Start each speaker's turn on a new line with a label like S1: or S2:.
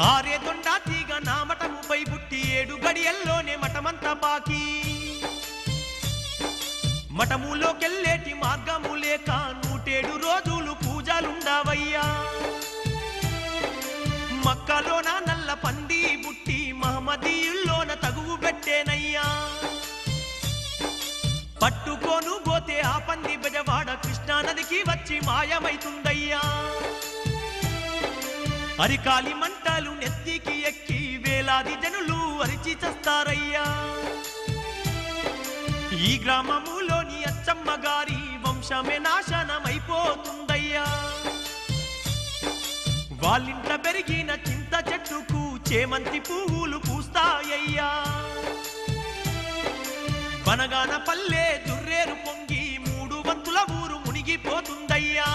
S1: ఆరే దొండా తీగ నా మఠముపై పుట్టి 7 గడియల్లోనే మఠమంతా పాకి మఠములోకెళ్ళేటి మార్గము లేక 107 రోజులు పూజలుండావయ్యా మక్కలోన నల్ల పంది బుట్టి మహమ్మదీయుల్లోన తగువు పెట్టేనయ్యా పట్టుకోను పోతే ఆ పంది బెజవాడ కృష్ణానదికి వచ్చి మాయమైతుందయ్యా అరికాలి మంటలు నెత్తికి ఎక్కి వేలాది జనులు అరిచి చస్తారయ్యా ఈ గ్రామములోని అచ్చమ్మ గారి వంశమే నాశనమైపోతుందయ్యా వాళ్ళింట పెరిగిన చింత చెట్టుకు చేమంతి పువ్వులు పూస్తాయ్యా బనగాన పల్లె దుర్రేరు పొంగి 3 వంతుల ఊరు మునిగిపోతుందయ్యా